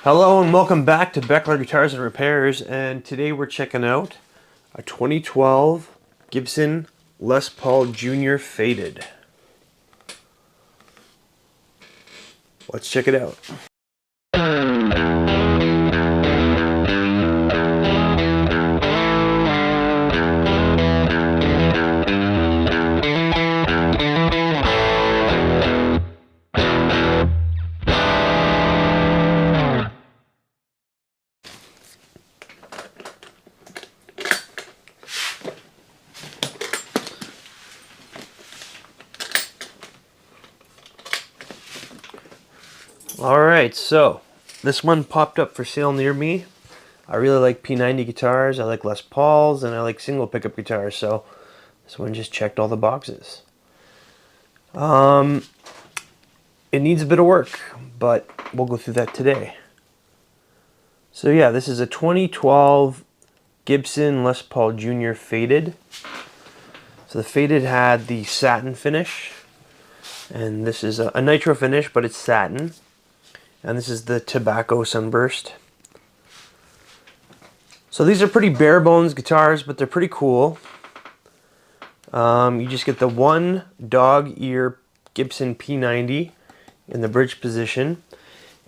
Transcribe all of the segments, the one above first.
Hello and welcome back to Beckler Guitars and Repairs, and today we're checking out a 2012 Gibson Les Paul Jr. Faded. Let's check it out. Alright, so this one popped up for sale near me. I really like P90 guitars, I like Les Pauls, and I like single pickup guitars, so this one just checked all the boxes. It needs a bit of work, but we'll go through that today. So yeah, this is a 2012 Gibson Les Paul Jr. Faded. So the Faded had the satin finish, and this is a nitro finish, but it's satin. And this is the tobacco sunburst. So these are pretty bare bones guitars, but they're pretty cool. You just get the one dog ear Gibson P90 in the bridge position.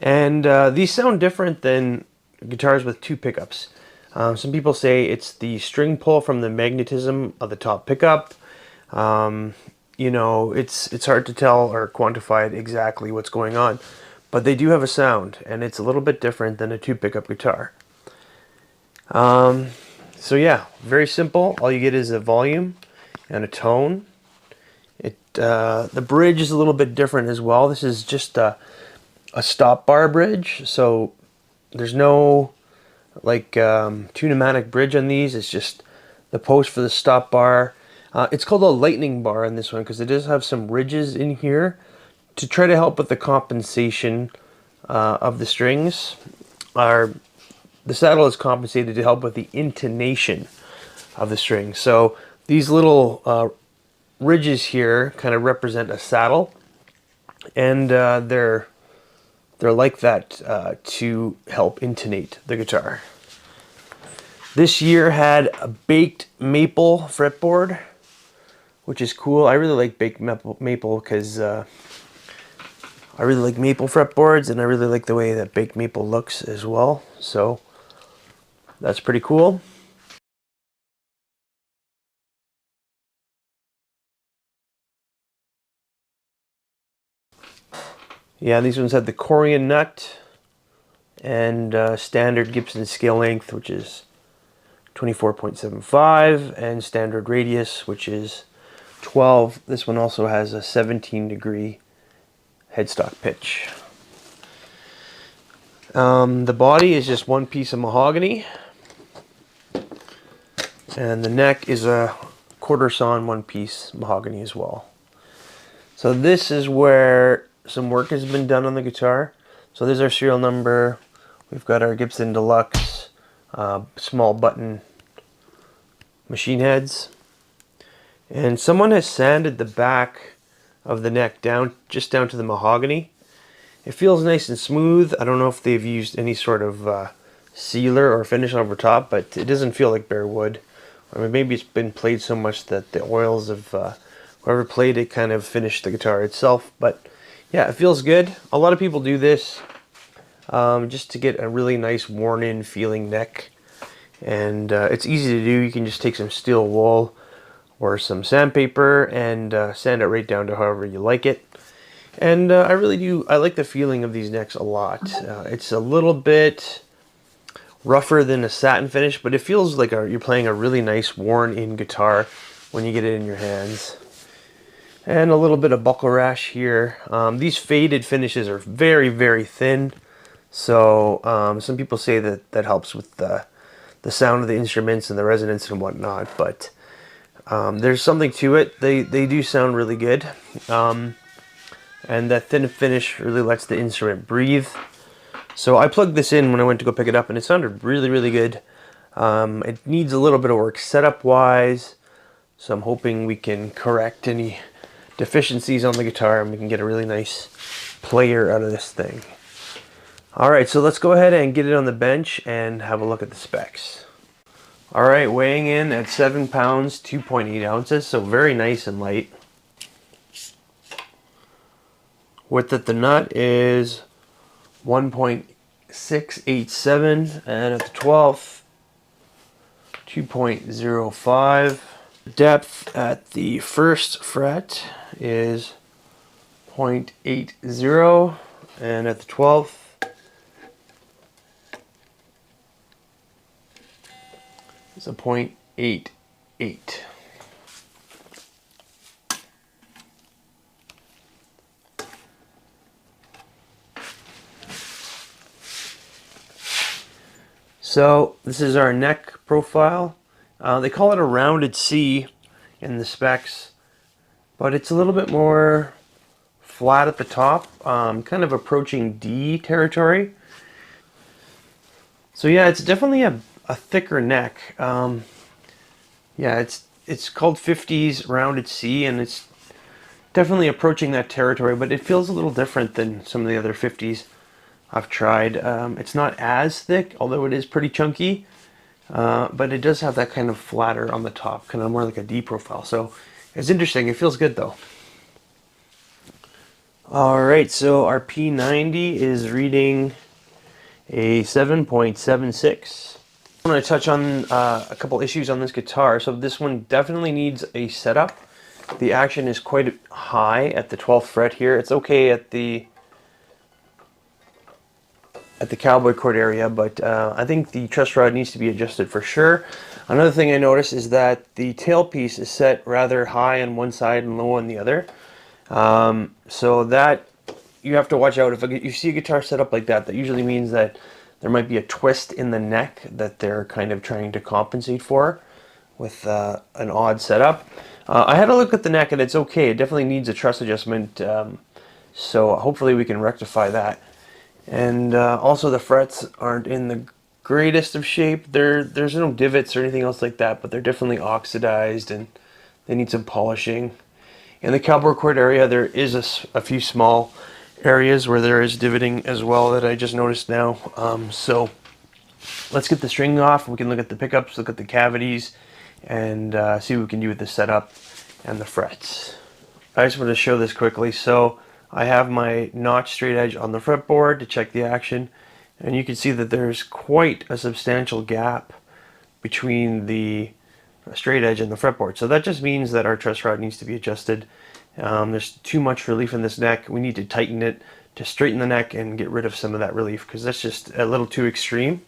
And these sound different than guitars with two pickups. Some people say it's the string pull from the magnetism of the top pickup. You know, it's hard to tell or quantify exactly what's going on. But they do have a sound, and it's a little bit different than a two pickup guitar. So yeah, very simple. All you get is a volume and a tone. The bridge is a little bit different as well. This is just a stop bar bridge, so there's no like two-pneumatic bridge on these. It's just the post for the stop bar. It's called a lightning bar on this one because it does have some ridges in here to try to help with the compensation of the strings. The saddle is compensated to help with the intonation of the strings. So these little ridges here kind of represent a saddle, and they're like that to help intonate the guitar. This year had a baked maple fretboard, which is cool. I really like baked maple because I really like maple fretboards, and I really like the way that baked maple looks as well. So that's pretty cool. Yeah, these ones had the Corian nut and standard Gibson scale length, which is 24.75, and standard radius, which is 12. This one also has a 17-degree headstock pitch. The body is just one piece of mahogany, and the neck is a quarter sawn one-piece mahogany as well. So this is where some work has been done on the guitar. So there's our serial number. We've got our Gibson Deluxe small button machine heads, and someone has sanded the back of the neck just down to the mahogany. It feels nice and smooth. I don't know if they've used any sort of sealer or finish over top, but it doesn't feel like bare wood. I mean, maybe it's been played so much that the oils of whoever played it kind of finished the guitar itself. But yeah, it feels good. A lot of people do this just to get a really nice worn-in feeling neck, and it's easy to do. You can just take some steel wool or some sandpaper and sand it right down to however you like it. And I like the feeling of these necks a lot. It's a little bit rougher than a satin finish, but it feels like you're playing a really nice worn-in guitar when you get it in your hands. And a little bit of buckle rash here. These faded finishes are very, very thin, so some people say that helps with the sound of the instruments and the resonance and whatnot, but there's something to it. They do sound really good, and that thin finish really lets the instrument breathe. So I plugged this in when I went to go pick it up, and it sounded really, really good. It needs a little bit of work setup wise, so I'm hoping we can correct any deficiencies on the guitar and we can get a really nice player out of this thing. Alright, so let's go ahead and get it on the bench and have a look at the specs. Alright, weighing in at 7 pounds, 2.8 ounces, so very nice and light. Width at the nut is 1.687, and at the 12th, 2.05. Depth at the first fret is 0.80, and at the 12th, it's a 0.88. So this is our neck profile. They call it a rounded C in the specs, but it's a little bit more flat at the top, kind of approaching D territory. So yeah, it's definitely a thicker neck. Yeah, it's called 50s rounded C, and it's definitely approaching that territory, but it feels a little different than some of the other 50s I've tried. It's not as thick, although it is pretty chunky, but it does have that kind of flatter on the top, kind of more like a D profile. So it's interesting. It feels good though. Alright, so our P90 is reading a 7.76. I'm going to touch on a couple issues on this guitar. So this one definitely needs a setup. The action is quite high at the 12th fret here. It's okay at the cowboy chord area, but I think the truss rod needs to be adjusted for sure. Another thing I noticed is that the tailpiece is set rather high on one side and low on the other. So that you have to watch out. If you see a guitar set up like that, that usually means that there might be a twist in the neck that they're kind of trying to compensate for with an odd setup. I had a look at the neck and it's okay. It definitely needs a truss adjustment, so hopefully we can rectify that. And also the frets aren't in the greatest of shape. There's no divots or anything else like that, but they're definitely oxidized and they need some polishing. In the cowboy chord area, there is a few small areas where there is divoting as well that I just noticed now. So let's get the string off. We can look at the pickups, look at the cavities, and see what we can do with the setup and the frets. I just want to show this quickly. So I have my notch straight edge on the fretboard to check the action, and you can see that there's quite a substantial gap between the straight edge and the fretboard. So that just means that our truss rod needs to be adjusted. There's too much relief in this neck. We need to tighten it to straighten the neck and get rid of some of that relief, because that's just a little too extreme.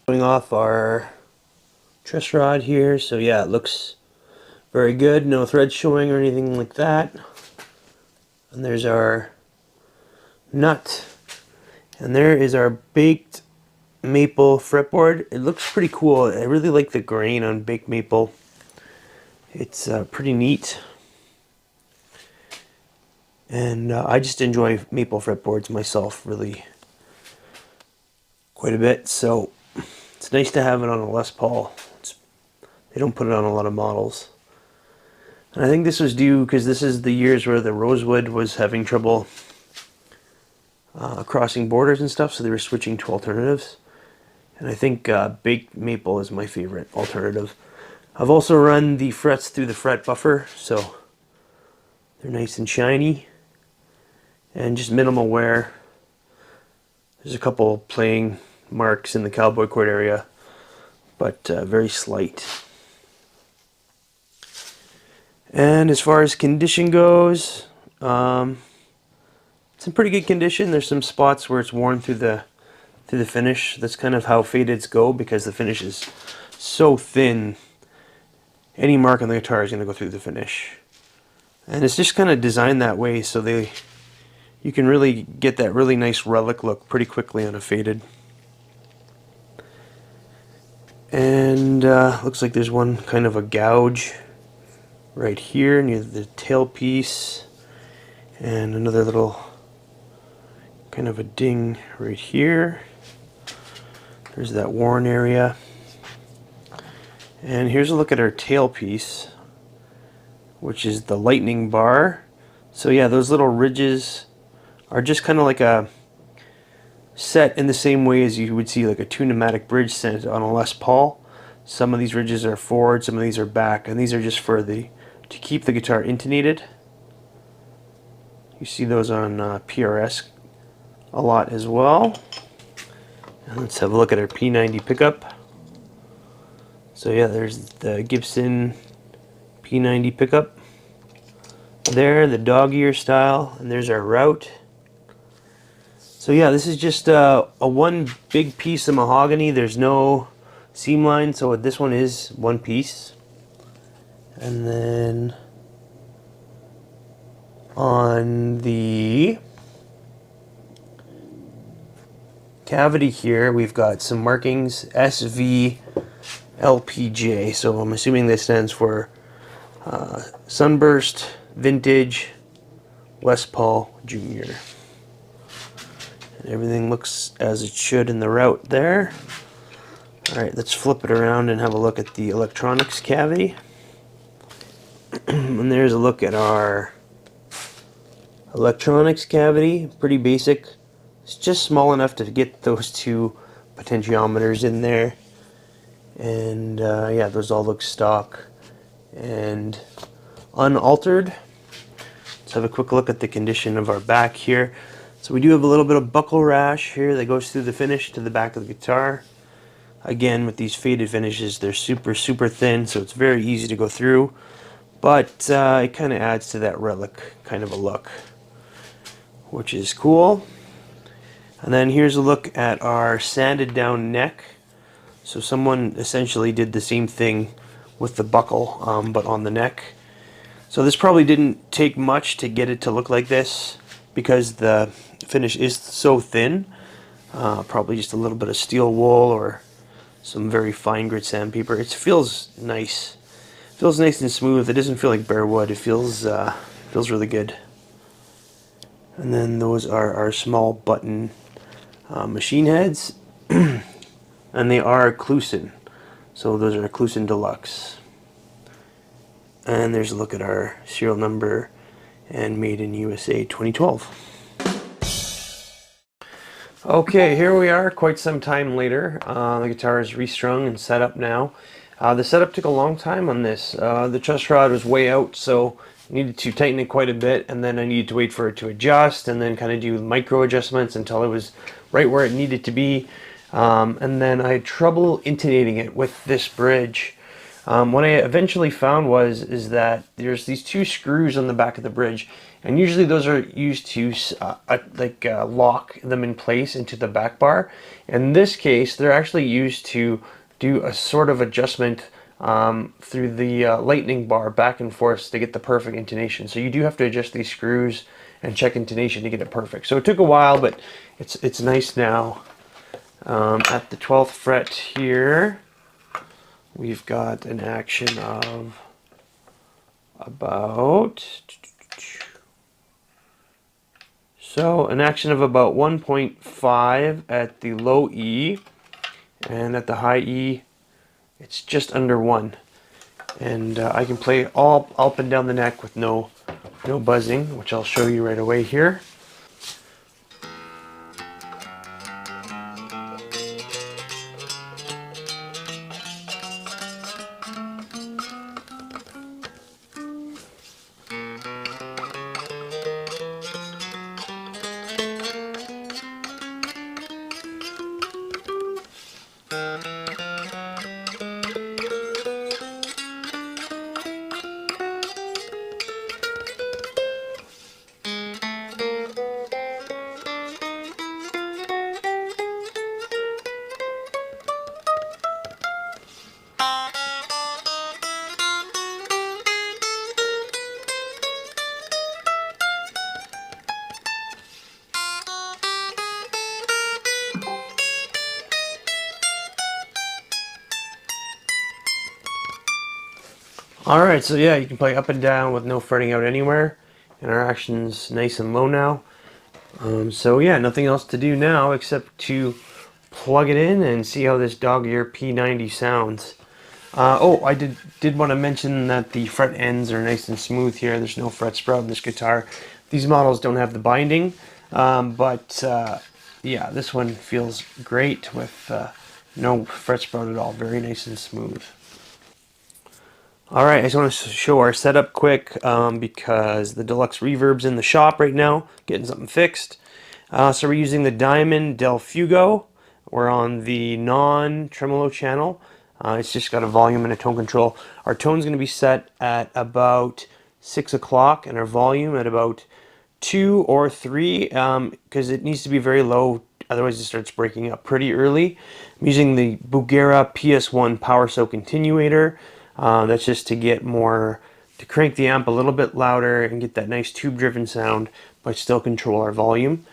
Putting off our truss rod here, so yeah, it looks very good. No threads showing or anything like that. And there's our nut, and there is our baked maple fretboard. It looks pretty cool. I really like the grain on baked maple. It's pretty neat, and I just enjoy maple fretboards myself really quite a bit, so it's nice to have it on a Les Paul. They don't put it on a lot of models. And I think this was due because this is the years where the rosewood was having trouble crossing borders and stuff, so they were switching to alternatives. And I think baked maple is my favorite alternative. I've also run the frets through the fret buffer, so they're nice and shiny and just minimal wear. There's a couple playing marks in the cowboy chord area, but very slight. And as far as condition goes, it's in pretty good condition. There's some spots where it's worn through the finish. That's kind of how fadeds go, because the finish is so thin. Any mark on the guitar is going to go through the finish, and it's just kind of designed that way so you can really get that really nice relic look pretty quickly on a faded. And looks like there's one kind of a gouge right here near the tailpiece, and another little kind of a ding right here. There's that worn area. And here's a look at our tailpiece, which is the lightning bar. So yeah, those little ridges are just kind of like a set in the same way as you would see like a tunematic bridge set on a Les Paul. Some of these ridges are forward, some of these are back, and these are just for to keep the guitar intonated. You see those on PRS a lot as well. And let's have a look at our P90 pickup. So yeah, there's the Gibson P90 pickup. There, the dog ear style, and there's our route. So yeah, this is just a one big piece of mahogany. There's no seam line, so this one is one piece. And then on the cavity here, we've got some markings, SVLPJ. So I'm assuming this stands for Sunburst Vintage Les Paul Jr. And everything looks as it should in the route there. Alright, let's flip it around and have a look at the electronics cavity. And there's a look at our electronics cavity. Pretty basic. It's just small enough to get those two potentiometers in there. And yeah, those all look stock and unaltered. Let's have a quick look at the condition of our back here. So we do have a little bit of buckle rash here that goes through the finish to the back of the guitar. Again, with these faded finishes, they're super thin, so it's very easy to go through, but it kind of adds to that relic kind of a look, which is cool. And then here's a look at our sanded down neck. So someone essentially did the same thing with the buckle, but on the neck. So this probably didn't take much to get it to look like this, because the finish is so thin. Probably just a little bit of steel wool or some very fine grit sandpaper. It feels nice. It feels nice and smooth. It doesn't feel like bare wood. It feels really good. And then those are our small button machine heads, and they are Clusin. So those are Clusin Deluxe. And there's a look at our serial number and made in USA 2012. Okay, here we are quite some time later. The guitar is restrung and set up now. The setup took a long time on this. The truss rod was way out, so I needed to tighten it quite a bit, and then I needed to wait for it to adjust, and then kind of do micro adjustments until it was right where it needed to be. And then I had trouble intonating it with this bridge. What I eventually found is that there's these two screws on the back of the bridge, and usually those are used to lock them in place into the back bar. In this case, they're actually used to do a sort of adjustment through the lightning bar back and forth to get the perfect intonation. So you do have to adjust these screws and check intonation to get it perfect. So it took a while, but it's nice now. At the 12th fret here, we've got an action of about 1.5 at the low E, and at the high E it's just under 1. And I can play all up and down the neck with no buzzing, which I'll show you right away here. Alright, so yeah, you can play up and down with no fretting out anywhere, and our action's nice and low now. So yeah, nothing else to do now except to plug it in and see how this dog ear P90 sounds. Oh, I did want to mention that the fret ends are nice and smooth here. There's no fret sprout in this guitar. These models don't have the binding, but yeah, this one feels great with no fret sprout at all. Very nice and smooth. Alright, I just want to show our setup quick because the deluxe reverb's in the shop right now, getting something fixed. So we're using the Diamond Del Fugo. We're on the non-tremolo channel. It's just got a volume and a tone control. Our tone's going to be set at about 6 o'clock and our volume at about 2 or 3 because it needs to be very low, otherwise it starts breaking up pretty early. I'm using the Bugera PS1 Power Soak Continuator. That's just to get more, to crank the amp a little bit louder and get that nice tube-driven sound, but still control our volume.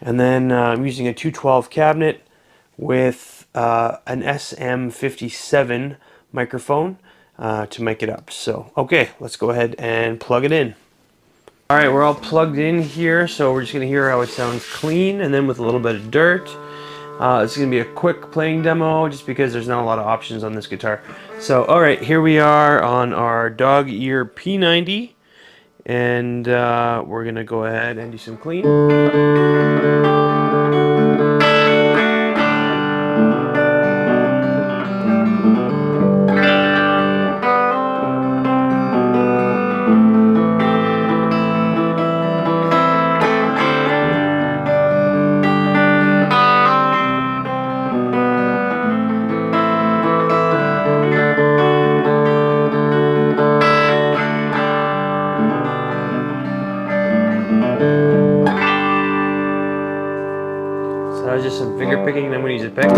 And then I'm using a 212 cabinet with an SM57 microphone to mic it up. So, okay, let's go ahead and plug it in. Alright, we're all plugged in here, so we're just going to hear how it sounds clean and then with a little bit of dirt. It's going to be a quick playing demo just because there's not a lot of options on this guitar. So, alright, here we are on our dog ear P90, and we're going to go ahead and do some clean. So that was just some finger picking, then we use a pick.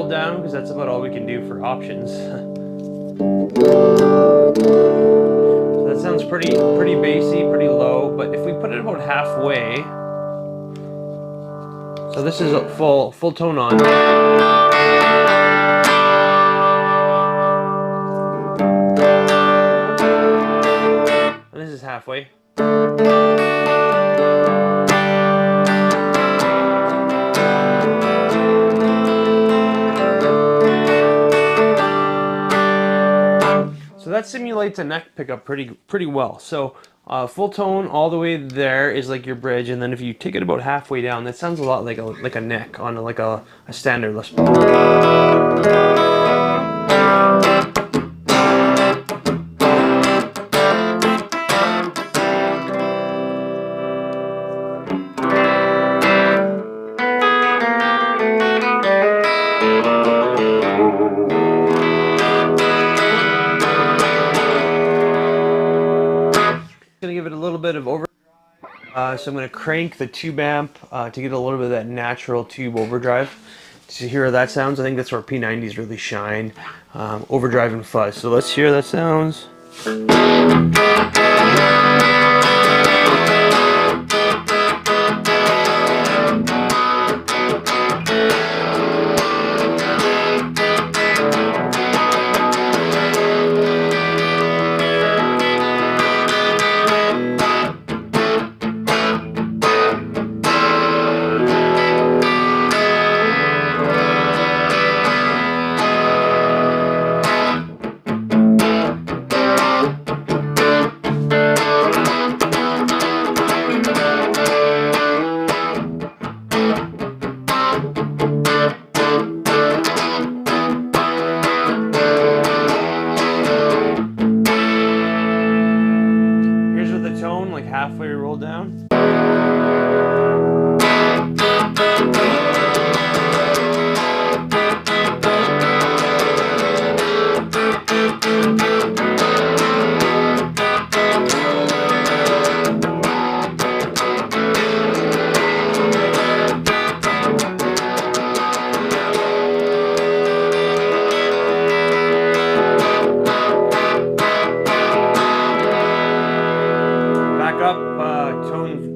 Down because that's about all we can do for options. So that sounds pretty bassy, pretty low, but if we put it about halfway, so this is a full tone on. And this is halfway. So that simulates a neck pickup pretty well. So full tone all the way there is like your bridge, and then if you take it about halfway down, that sounds a lot like a neck on a standard Les Paul. Gonna give it a little bit of overdrive, so I'm gonna crank the tube amp to get a little bit of that natural tube overdrive. To hear how that sounds, I think that's where P90s really shine, overdrive and fuzz. So let's hear how that sounds. Like halfway roll down. Up, tone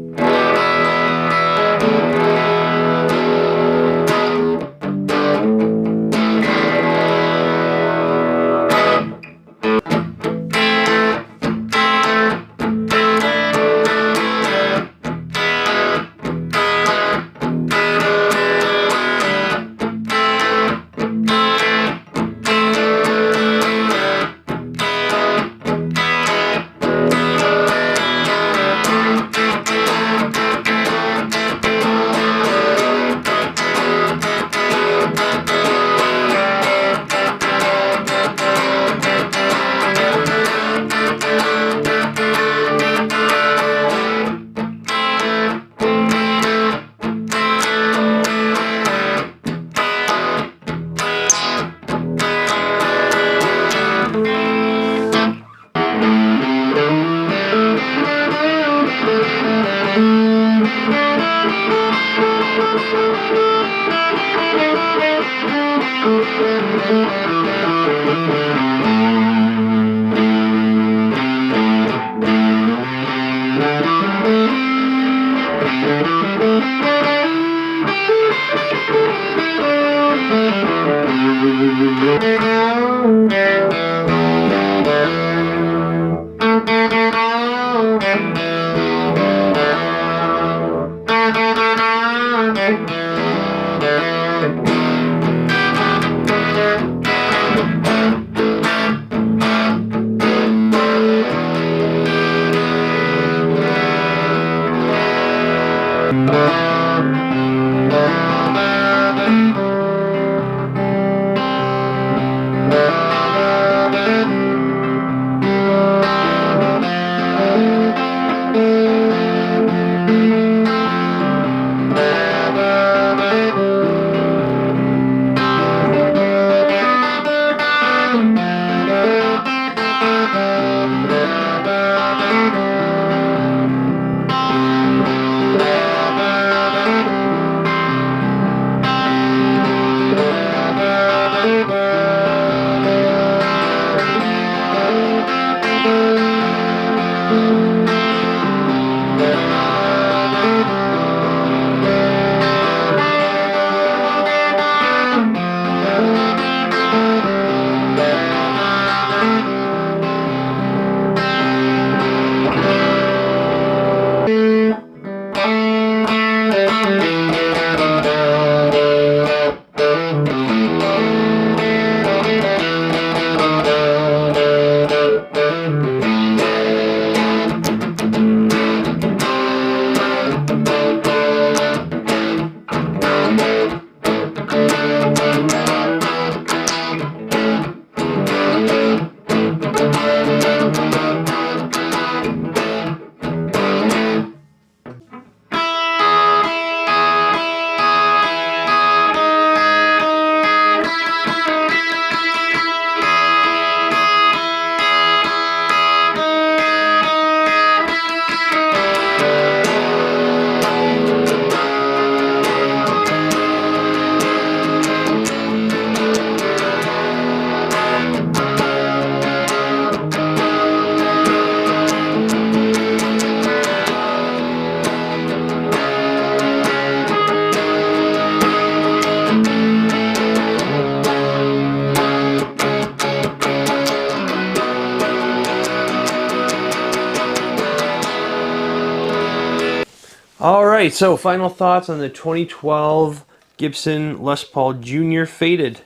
Alright, so final thoughts on the 2012 Gibson Les Paul Jr. Faded.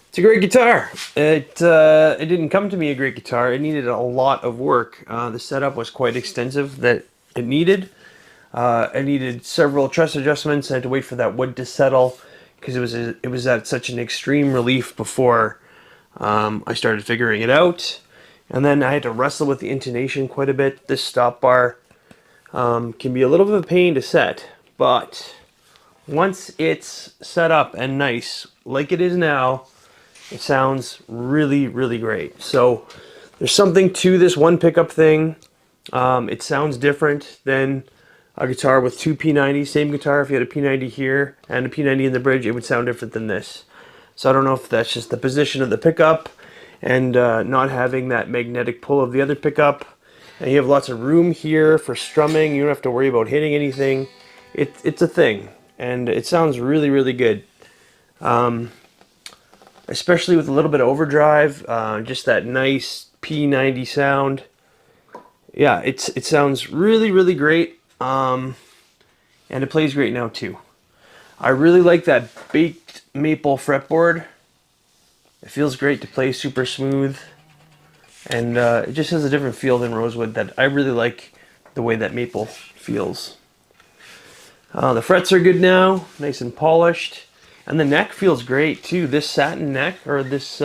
It's a great guitar. It didn't come to me a great guitar. It needed a lot of work. The setup was quite extensive that it needed. I needed several truss adjustments. I had to wait for that wood to settle because it was at such an extreme relief before I started figuring it out. And then I had to wrestle with the intonation quite a bit. This stop bar can be a little bit of a pain to set, but once it's set up and nice, like it is now, it sounds really, really great. So there's something to this one pickup thing. It sounds different than a guitar with two P90s. Same guitar, if you had a P90 here and a P90 in the bridge, it would sound different than this. So I don't know if that's just the position of the pickup and not having that magnetic pull of the other pickup. And you have lots of room here for strumming. You don't have to worry about hitting anything. It's a thing, and it sounds really, really good. Especially with a little bit of overdrive, just that nice P90 sound. Yeah, it sounds really, really great, and it plays great now too. I really like that baked maple fretboard. It feels great to play, super smooth. And it just has a different feel than rosewood that I really like the way that maple feels. The frets are good now, nice and polished. And the neck feels great too. This satin neck, or this,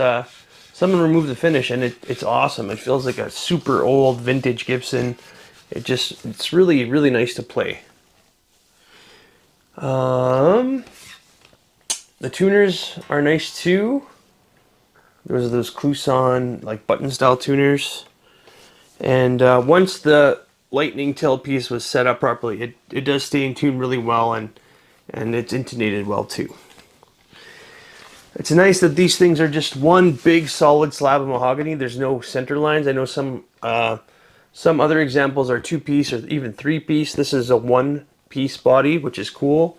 someone removed the finish and it's awesome. It feels like a super old vintage Gibson. It's really, really nice to play. The tuners are nice too. Those are those Clouson like button style tuners, and once the lightning tailpiece was set up properly, it does stay in tune really well, and it's intonated well too. It's nice that these things are just one big solid slab of mahogany. There's no center lines. I know some other examples are 2-piece or even 3-piece. This is a 1-piece body, which is cool.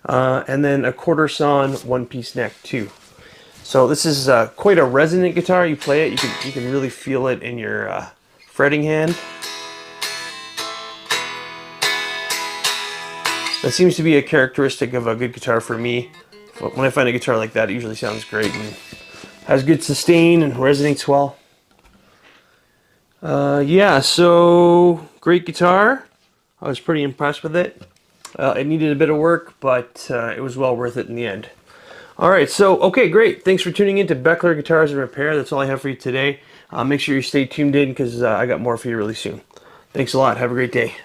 And then a quarter sawn 1-piece neck too. So this is quite a resonant guitar. You play it, you can really feel it in your fretting hand. That seems to be a characteristic of a good guitar for me. When I find a guitar like that, it usually sounds great and has good sustain and resonates well. Yeah, so great guitar. I was pretty impressed with it. It needed a bit of work, but it was well worth it in the end. Alright, so, okay, great. Thanks for tuning in to Beckler Guitars and Repair. That's all I have for you today. Make sure you stay tuned in because I got more for you really soon. Thanks a lot. Have a great day.